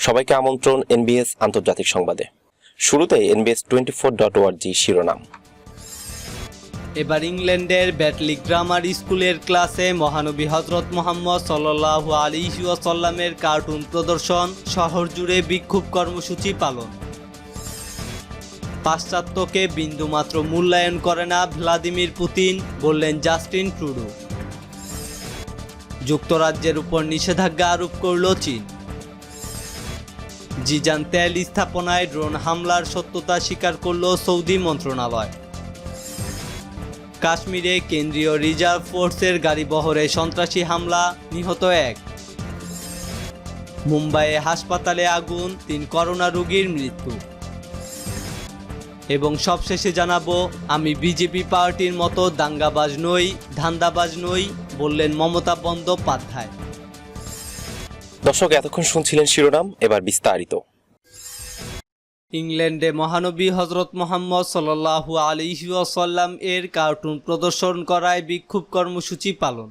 সবাইকে আমন্ত্রণ এনবিএস আন্তর্জাতিক সংবাদে। শুরুতে NBS24.org শিরোনাম। এবার ইংল্যান্ডের ব্যাটলি গ্রামার স্কুলের ক্লাসে মহানবী হযরত মুহাম্মদ সাল্লাল্লাহু আলাইহি ওয়াসাল্লামের কার্টুন প্রদর্শন, শহর জুড়ে বিক্ষোভ কর্মসূচি পালন। পাশ্চাত্যকে বিন্দুমাত্র মূল্যায়ন করে না ভ্লাদিমির পুতিন, বললেন জাস্টিন ট্রুডো। যুক্তরাজ্যের উপর নিষেধাজ্ঞা আরোপ করল চীন। জিজান তেল স্থাপনায় ড্রোন হামলার সত্যতা স্বীকার করল সৌদি মন্ত্রণালয়। কাশ্মীরে কেন্দ্রীয় রিজার্ভ ফোর্সের গাড়িবহরে সন্ত্রাসী হামলা, নিহত 1। মুম্বাইয়ে হাসপাতালে আগুন, 3 করোনা রোগীর মৃত্যু। এবং সবশেষে জানাবো, আমি বিজেপি পার্টির মতো দাঙ্গাবাজ নই, ধান্দাবাজ নই, বললেন মমতা বন্দ্যোপাধ্যায়। দর্শক, এতক্ষণ শুনছিলেন শিরোনাম, এবার বিস্তারিত। ইংল্যান্ডে মহানবী হযরত মুহাম্মদ সাল্লাল্লাহু আলাইহি ওয়াসাল্লাম এর কার্টুন প্রদর্শন করায় বিক্ষোভ কর্মসূচি পালন।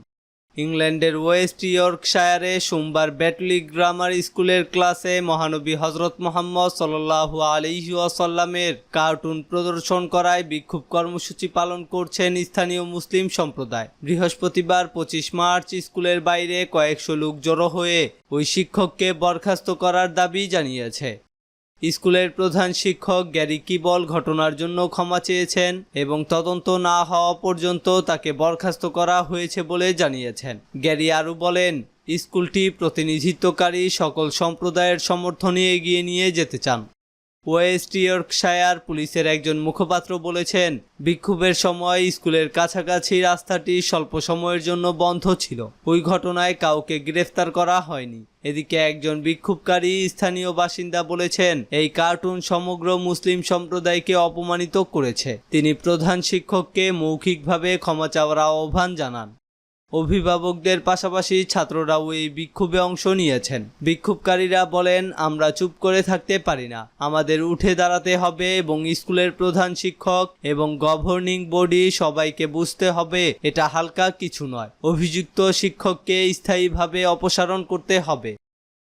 ইংল্যান্ডের ওয়েস্ট ইয়র্কশায়ারে সোমবার ব্যাটলি গ্রামার স্কুলের ক্লাসে মহানবী হযরত মুহাম্মদ সাল্লাল্লাহু আলাইহি ওয়াসাল্লামের কার্টুন প্রদর্শন করায় বিক্ষোভ কর্মসূচি পালন করছেন স্থানীয় মুসলিম সম্প্রদায়। বৃহস্পতিবার 25 মার্চ স্কুলের বাইরে কয়েকশো লোক জড়ো হয়ে ওই শিক্ষককে বরখাস্ত করার দাবি জানিয়েছে। স্কুলের প্রধান শিক্ষক গ্যারি কিবল ঘটনার জন্য ক্ষমা চেয়েছেন এবং তদন্ত না হওয়া পর্যন্ত তাকে বরখাস্ত করা হয়েছে বলে জানিয়েছেন। গ্যারি আরও বলেন, স্কুলটি প্রতিনিধিত্বকারী সকল সম্প্রদায়ের সমর্থনে এগিয়ে নিয়ে যেতে চান। ওয়েস্ট ইয়র্কশায়ার পুলিশের একজন মুখপাত্র বলেছেন, বিক্ষোভের সময় স্কুলের কাছাকাছি রাস্তাটি স্বল্প সময়ের জন্য বন্ধ ছিল। ওই ঘটনায় কাউকে গ্রেফতার করা হয়নি। এদিকে একজন বিক্ষোভকারী স্থানীয় বাসিন্দা বলেছেন, এই কার্টুন সমগ্র মুসলিম সম্প্রদায়কে অপমানিত করেছে। তিনি প্রধান শিক্ষককে মৌখিকভাবে ক্ষমা চাওয়ার আহ্বান জানান। অভিভাবকদের পাশাপাশি ছাত্ররাও এই বিক্ষোভে অংশ নিয়েছেন। বিক্ষোভকারীরা বলেন, আমরা চুপ করে থাকতে পারি না, আমাদের উঠে দাঁড়াতে হবে এবং স্কুলের প্রধান শিক্ষক এবং গভর্নিং বডি সবাইকে বুঝতে হবে এটা হালকা কিছু নয়। অভিযুক্ত শিক্ষককে স্থায়ীভাবে অপসারণ করতে হবে।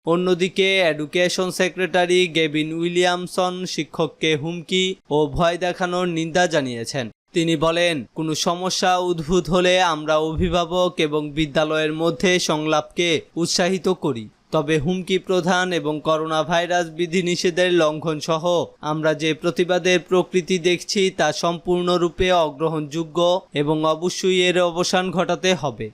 অন্যদিকে এডুকেশন সেক্রেটারি গেভিন উইলিয়ামসন শিক্ষককে হুমকি ও ভয় দেখানোর নিন্দা জানিয়েছেন। তিনি বলেন, কোনো সমস্যা উদ্ভূত হলে আমরা অভিভাবক এবং বিদ্যালয়ের মধ্যে সংলাপকে উৎসাহিত করি, তবে হুমকি প্রধান এবং করোনা ভাইরাস বিধিনিষেধের লঙ্ঘন সহ আমরা যে প্রতিবাদের প্রকৃতি দেখছি তা সম্পূর্ণরূপে অগ্রহণযোগ্য এবং অবশ্যই এর অবসান ঘটাতে হবে।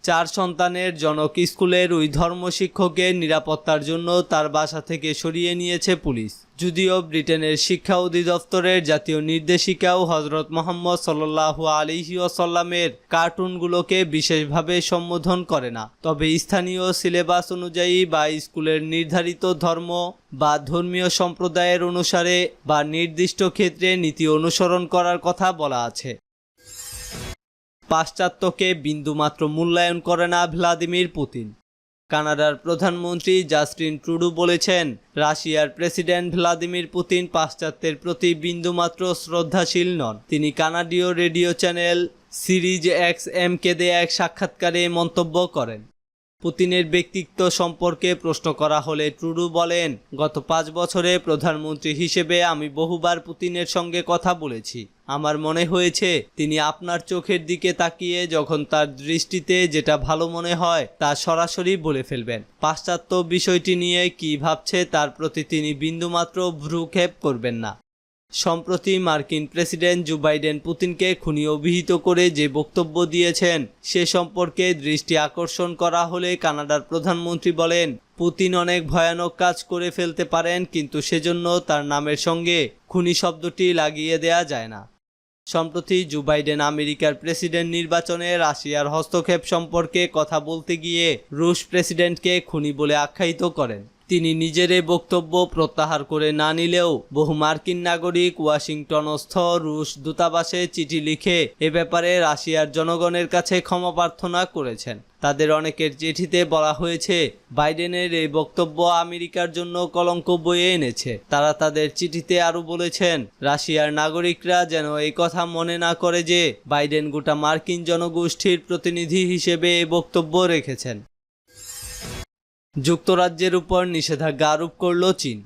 4 সন্তানের জনক স্কুলের ওই ধর্ম শিক্ষকের নিরাপত্তার জন্য তার বাসা থেকে সরিয়ে নিয়েছে পুলিশ। যদিও ব্রিটেনের শিক্ষা অধিদপ্তরের জাতীয় নির্দেশিকাও হযরত মুহাম্মদ সাল্লাল্লাহু আলাইহি ওয়াসাল্লামের কার্টুনগুলোকে বিশেষভাবে সম্বোধন করে না, তবে স্থানীয় সিলেবাস অনুযায়ী বা স্কুলের নির্ধারিত ধর্ম বা ধর্মীয় সম্প্রদায়ের অনুসারে বা নির্দিষ্ট ক্ষেত্রে নীতি অনুসরণ করার কথা বলা আছে। পাশ্চাত্যকে বিন্দুমাত্র মূল্যায়ন করে না ভ্লাদিমির পুতিন। কানাডার প্রধানমন্ত্রী জাস্টিন ট্রুডো বলেছেন, রাশিয়ার প্রেসিডেন্ট ভ্লাদিমির পুতিন পাশ্চাত্যের প্রতি বিন্দুমাত্র শ্রদ্ধাশীল নন। তিনি কানাডীয় রেডিও চ্যানেল সিরিজ XM-কে দেয়া এক সাক্ষাৎকারে মন্তব্য করেন। পুতিনের ব্যক্তিত্ব সম্পর্কে প্রশ্ন করা হলে ট্রুডো বলেন, গত 5 বছরে প্রধানমন্ত্রী হিসেবে আমি বহুবার পুতিনের সঙ্গে কথা বলেছি। আমার মনে হয়েছে তিনি আপনার চোখের দিকে তাকিয়ে যখন তার দৃষ্টিতে যেটা ভালো মনে হয় তা সরাসরি বলে ফেলবেন। পাশ্চাত্য বিষয়টি নিয়ে কী ভাবছে তার প্রতি তিনি বিন্দুমাত্র ভ্রুক্ষেপ করবেন না। সম্প্রতি মার্কিন প্রেসিডেন্ট জো বাইডেন পুতিনকে খুনি অভিহিত করে যে বক্তব্য দিয়েছেন সে সম্পর্কে দৃষ্টি আকর্ষণ করা হলে কানাডার প্রধানমন্ত্রী বলেন, পুতিন অনেক ভয়ানক কাজ করে ফেলতে পারেন, কিন্তু সেজন্য তার নামের সঙ্গে খুনি শব্দটি লাগিয়ে দেয়া যায় না। সম্প্রতি জো বাইডেন আমেরিকার প্রেসিডেন্ট নির্বাচনে রাশিয়ার হস্তক্ষেপ সম্পর্কে কথা বলতে গিয়ে রুশ প্রেসিডেন্টকে খুনি বলে আখ্যায়িত করেন। তিনি নিজের এই বক্তব্য প্রত্যাহার করে না নিলেও বহু মার্কিন নাগরিক ওয়াশিংটনস্থ রুশ দূতাবাসে চিঠি লিখে এ ব্যাপারে রাশিয়ার জনগণের কাছে ক্ষমা প্রার্থনা করেছেন। তাদের অনেকের চিঠিতে বলা হয়েছে, বাইডেনের এই বক্তব্য আমেরিকার জন্য কলঙ্ক বয়ে এনেছে। তারা তাদের চিঠিতে আরও বলেছেন, রাশিয়ার নাগরিকরা যেন এই কথা মনে না করে যে বাইডেন গোটা মার্কিন জনগোষ্ঠীর প্রতিনিধি হিসেবে এই বক্তব্য রেখেছেন। যুক্তরাজ্যের উপর নিষেধাজ্ঞা আরোপ করল চীন।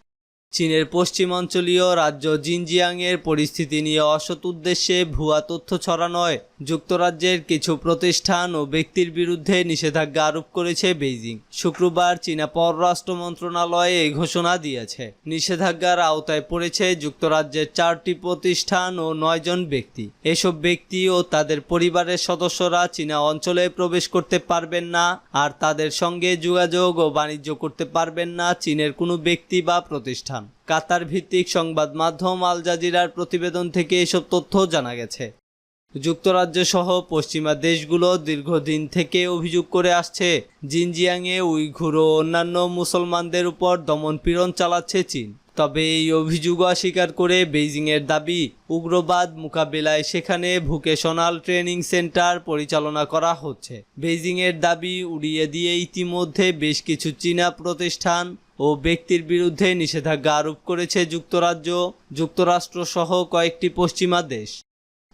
চীনের পশ্চিমাঞ্চলীয় রাজ্য জিনজিয়াংয়ের পরিস্থিতি নিয়ে অসৎ উদ্দেশ্যে ভুয়া তথ্য ছড়ানোয় যুক্তরাজ্যের কিছু প্রতিষ্ঠান ও ব্যক্তির বিরুদ্ধে নিষেধাজ্ঞা আরোপ করেছে বেইজিং। শুক্রবার চীনা পররাষ্ট্র মন্ত্রণালয় এই ঘোষণা দিয়েছে। নিষেধাজ্ঞার আওতায় পড়েছে যুক্তরাজ্যের 4টি প্রতিষ্ঠান ও 9 জন ব্যক্তি। এসব ব্যক্তি ও তাদের পরিবারের সদস্যরা চীনা অঞ্চলে প্রবেশ করতে পারবেন না, আর তাদের সঙ্গে যোগাযোগ ও বাণিজ্য করতে পারবেন না চীনের কোনো ব্যক্তি বা প্রতিষ্ঠান। কাতার ভিত্তিক সংবাদ মাধ্যম আল জাজিরার প্রতিবেদন থেকে এসব তথ্য জানা গেছে। যুক্তরাজ্য সহ পশ্চিমা দেশগুলো দীর্ঘদিন থেকে অভিযোগ করে আসছে, জিনজিয়াংয়ে উইঘুর ও অন্যান্য মুসলমানদের উপর দমনপীড়ন চালাচ্ছে চীন। তবে এই অভিযোগ অস্বীকার করে বেইজিংয়ের দাবি, উগ্রবাদ মোকাবিলায় সেখানে ভোকেশনাল ট্রেনিং সেন্টার পরিচালনা করা হচ্ছে। বেইজিংয়ের দাবি উড়িয়ে দিয়ে ইতিমধ্যে বেশ কিছু চীনা প্রতিষ্ঠান ও ব্যক্তির বিরুদ্ধে নিষেধাজ্ঞা আরোপ করেছে যুক্তরাজ্য, যুক্তরাষ্ট্র সহ কয়েকটি পশ্চিমা দেশ।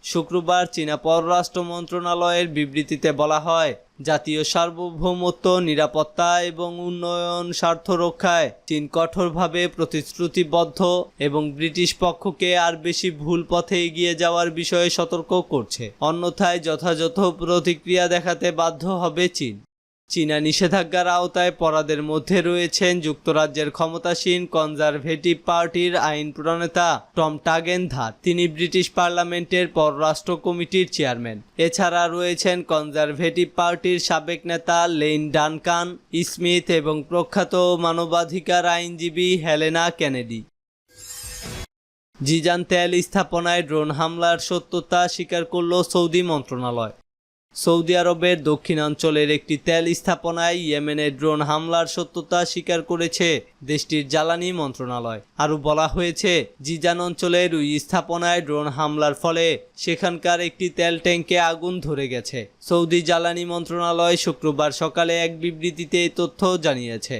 শুক্রবার চীনা পররাষ্ট্র মন্ত্রণালয়ের বিবৃতিতে বলা হয়, জাতীয় সার্বভৌমত্ব, নিরাপত্তা এবং উন্নয়ন স্বার্থ রক্ষায় চীন কঠোরভাবে প্রতিশ্রুতিবদ্ধ এবং ব্রিটিশ পক্ষকে আর বেশি ভুল পথে এগিয়ে যাওয়ার বিষয়ে সতর্ক করছে। অন্যথায় যথাযথ প্রতিক্রিয়া দেখাতে বাধ্য হবে চীন। চীনা নিষেধাজ্ঞার আওতায় পড়াদের মধ্যে রয়েছেন যুক্তরাজ্যের ক্ষমতাসীন কনজারভেটিভ পার্টির আইন প্রণেতা টম টাগেনধার। তিনি ব্রিটিশ পার্লামেন্টের পররাষ্ট্র কমিটির চেয়ারম্যান। এছাড়া রয়েছেন কনজারভেটিভ পার্টির সাবেক নেতা লেইন ডানকান স্মিথ এবং প্রখ্যাত মানবাধিকার আইনজীবী হেলেনা কেনেডি। জিজান তেল স্থাপনায় ড্রোন হামলার সত্যতা স্বীকার করল সৌদি মন্ত্রণালয়। সৌদি আরবের দক্ষিণাঞ্চলের একটি তেল স্থাপনায় ইয়েমেনের ড্রোন হামলার সত্যতা স্বীকার করেছে দেশটির জ্বালানি মন্ত্রণালয়। আরও বলা হয়েছে, জিজান অঞ্চলের ওই স্থাপনায় ড্রোন হামলার ফলে সেখানকার একটি তেল ট্যাঙ্কে আগুন ধরে গেছে। সৌদি জ্বালানি মন্ত্রণালয় শুক্রবার সকালে এক বিবৃতিতে এই তথ্য জানিয়েছে।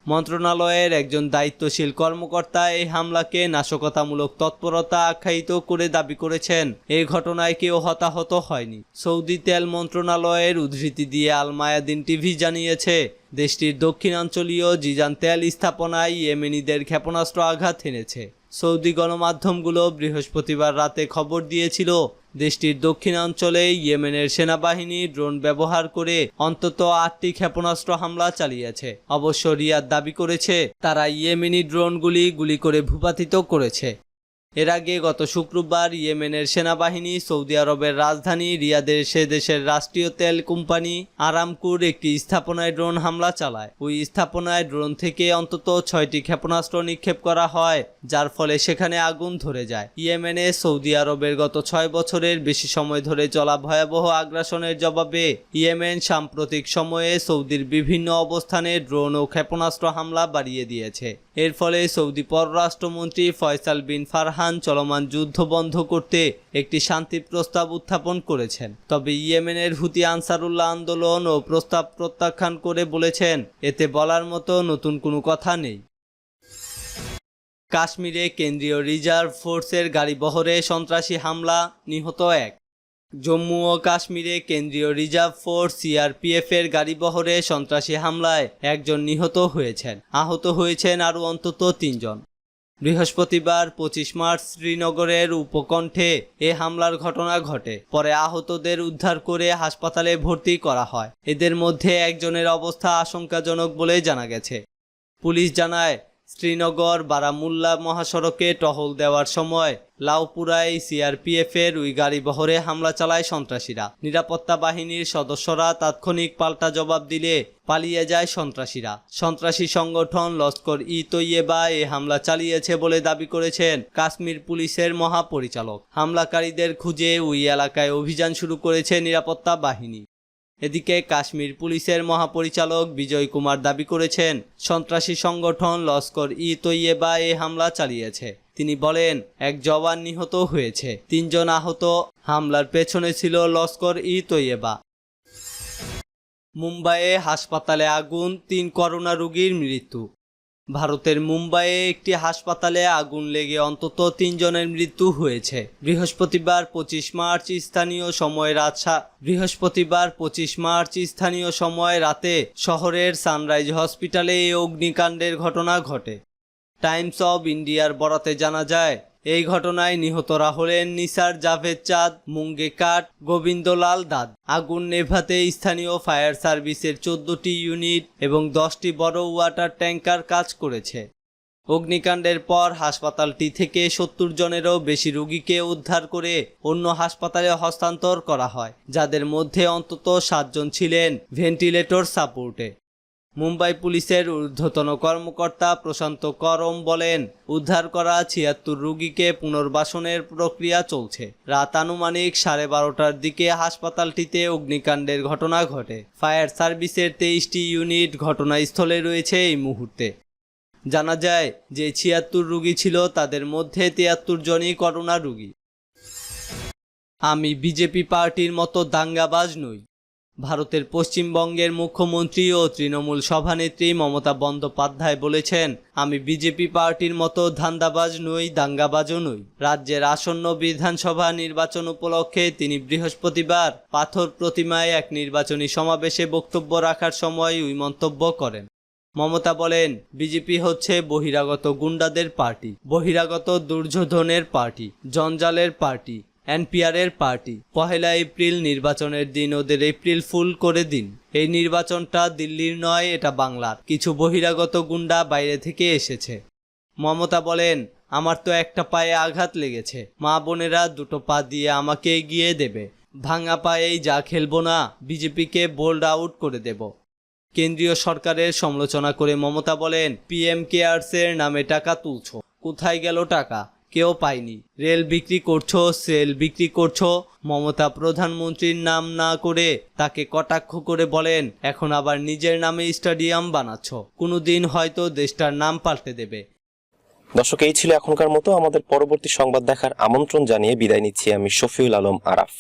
মন্ত্রণালয়ের একজন দায়িত্বশীল কর্মকর্তা এই হামলাকে নাশকতামূলক তৎপরতা আখ্যায়িত করে দাবি করেছেন। এই ঘটনায় কেউ হতাহত হয়নি। সৌদি তেল মন্ত্রণালয়ের উদ্ধৃতি দিয়ে আল মায়াদিন টিভি জানিয়েছে, দেশটির দক্ষিণাঞ্চলীয় জিজান তেল স্থাপনায় ইয়েমেনিদের ক্ষেপণাস্ত্র আঘাত হেনেছে। সৌদি গণমাধ্যমগুলো বৃহস্পতিবার রাতে খবর দিয়েছিল, দেশটির দক্ষিণাঞ্চলে ইয়েমেনের সেনাবাহিনী ড্রোন ব্যবহার করে অন্তত 8টি ক্ষেপণাস্ত্র হামলা চালিয়েছে। অবশ্য রিয়াদ দাবি করেছে, তারা ইয়েমেনি ড্রোনগুলি গুলি করে ভূপাতিত করেছে। এর আগে গত শুক্রবার ইয়েমেনের সেনাবাহিনী সৌদি আরবের রাজধানী রিয়াদের সে দেশের রাষ্ট্রীয় তেল কোম্পানি আরামকোর একটি স্থাপনায় ড্রোন হামলা চালায়। ওই স্থাপনায় ড্রোন থেকে অন্তত 6টি ক্ষেপণাস্ত্র নিক্ষেপ করা হয়, যার ফলে সেখানে আগুন ধরে যায়। ইয়েমেনে সৌদি আরবের গত 6 বছরের বেশি সময় ধরে চলা ভয়াবহ আগ্রাসনের জবাবে ইয়েমেন সাম্প্রতিক সময়ে সৌদির বিভিন্ন অবস্থানে ড্রোন ও ক্ষেপণাস্ত্র হামলা বাড়িয়ে দিয়েছে। এর ফলে সৌদি পররাষ্ট্রমন্ত্রী ফয়সাল বিন ফারহান চলমান যুদ্ধ বন্ধ করতে একটি শান্তি প্রস্তাব উত্থাপন করেছেন। তবে ইয়েমেনের হুতি আনসারুল্লাহ আন্দোলন ও প্রস্তাব প্রত্যাখ্যান করে বলেছেন, এতে বলার মতো নতুন কোনো কথা নেই। কাশ্মীরে কেন্দ্রীয় রিজার্ভ ফোর্সের গাড়িবহরে সন্ত্রাসী হামলা, নিহত 1। জম্মু ও কাশ্মীরে কেন্দ্রীয় রিজার্ভ ফোর্স সিআরপিএফের গাড়িবহরে সন্ত্রাসী হামলায় 1 জন নিহত হয়েছেন। আহত হয়েছেন আরও অন্তত 3 জন। বৃহস্পতিবার 25 মার্চ শ্রীনগরের উপকণ্ঠে এ হামলার ঘটনা ঘটে। পরে আহতদের উদ্ধার করে হাসপাতালে ভর্তি করা হয়। এদের মধ্যে একজনের অবস্থা আশঙ্কাজনক বলে জানা গেছে। পুলিশ জানায়, শ্রীনগর বারামুল্লা মহাসড়কে টহল দেওয়ার সময় লাউপুরায় সিআরপিএফের ওই গাড়িবহরে হামলা চালায় সন্ত্রাসীরা। নিরাপত্তা বাহিনীর সদস্যরা তাৎক্ষণিক পাল্টা জবাব দিলে পালিয়ে যায় সন্ত্রাসীরা। সন্ত্রাসী সংগঠন লস্কর-ই-তৈয়বা এ হামলা চালিয়েছে বলে দাবি করেছেন কাশ্মীর পুলিশের মহাপরিচালক। হামলাকারীদের খুঁজে ওই এলাকায় অভিযান শুরু করেছে নিরাপত্তা বাহিনী। এদিকে কাশ্মীর পুলিশের মহাপরিচালক বিজয় কুমার দাবি করেছেন, সন্ত্রাসী সংগঠন লস্কর-ই-তৈয়বা এ হামলা চালিয়েছে। তিনি বলেন, 1 জওয়ান নিহত হয়েছে, 3 জন আহত। হামলার পেছনে ছিল লস্কর-ই-তৈয়বা। মুম্বাইয়ে হাসপাতালে আগুন, 3 করোনা রোগীর মৃত্যু। ভারতের মুম্বাইয়ে একটি হাসপাতালে আগুন লেগে অন্তত 3 জনের মৃত্যু হয়েছে। বৃহস্পতিবার 25 মার্চ স্থানীয় সময় রাতে শহরের সানরাইজ হসপিটালে এই অগ্নিকাণ্ডের ঘটনা ঘটে। টাইমস অব ইন্ডিয়ার বরাতে জানা যায়, এই ঘটনায় নিহতরা হলেন নিসার জাভেদ চাঁদ, মুঙ্গে কাট, গোবিন্দলাল দাদ। আগুন নেভাতে স্থানীয় ফায়ার সার্ভিসের 14টি ইউনিট এবং 10টি বড় ওয়াটার ট্যাঙ্কার কাজ করেছে। অগ্নিকাণ্ডের পর হাসপাতালটি থেকে 70 জনেরও বেশি রোগীকে উদ্ধার করে অন্য হাসপাতালে হস্তান্তর করা হয়, যাদের মধ্যে অন্তত 7 জন ছিলেন ভেন্টিলেটর সাপোর্টে। মুম্বাই পুলিশের ঊর্ধ্বতন কর্মকর্তা প্রশান্ত করম বলেন, উদ্ধার করা 76 রোগীকে পুনর্বাসনের প্রক্রিয়া চলছে। রাত আনুমানিক 12:30টার দিকে হাসপাতালটিতে অগ্নিকাণ্ডের ঘটনা ঘটে। ফায়ার সার্ভিসের 23টি ইউনিট ঘটনাস্থলে রয়েছে এই মুহূর্তে। জানা যায় যে 76 রোগী ছিল, তাদের মধ্যে 73 জনই করোনা রোগী। আমি বিজেপি পার্টির মতো দাঙ্গাবাজ নই। ভারতের পশ্চিমবঙ্গের মুখ্যমন্ত্রী ও তৃণমূল সভানেত্রী মমতা বন্দ্যোপাধ্যায় বলেছেন, আমি বিজেপি পার্টির মতো ধান্দাবাজ নই, দাঙ্গাবাজও নই। রাজ্যের আসন্ন বিধানসভা নির্বাচন উপলক্ষে তিনি বৃহস্পতিবার পাথর প্রতিমায় এক নির্বাচনী সমাবেশে বক্তব্য রাখার সময় ওই মন্তব্য করেন। মমতা বলেন, বিজেপি হচ্ছে বহিরাগত গুন্ডাদের পার্টি, বহিরাগত দুর্যোধনের পার্টি, জঞ্জালের পার্টি, এনপিআরের পার্টি। 1 এপ্রিল নির্বাচনের দিন ওদের এপ্রিল ফুল করে দিন। এই নির্বাচনটা দিল্লির নয়, এটা বাংলার। কিছু বহিরাগত গুন্ডা বাইরে থেকে এসেছে। মমতা বলেন, আমার তো একটা পায়ে আঘাত লেগেছে, মা বোনেরা 2টো পা দিয়ে আমাকে এগিয়ে দেবে। ভাঙা পায়েই যা খেলবো না, বিজেপিকে বোল্ড আউট করে দেব। কেন্দ্রীয় সরকারের সমালোচনা করে মমতা বলেন, পিএম কেয়ারসের নামে টাকা তুলছো, কোথায় গেল টাকা? কেউ পায়নি। রেল বিক্রি করছো, সেল বিক্রি করছো। মমতা প্রধানমন্ত্রীর নাম না করে তাকে কটাক্ষ করে বলেন, এখন আবার নিজের নামে স্টেডিয়াম বানাচ্ছ, কোনোদিন হয়তো দেশটার নাম পাল্টে দেবে। দর্শক, এই ছিল এখনকার মতো। আমাদের পরবর্তী সংবাদ দেখার আমন্ত্রণ জানিয়ে বিদায় নিচ্ছি আমি শফিউল আলম আরাফ।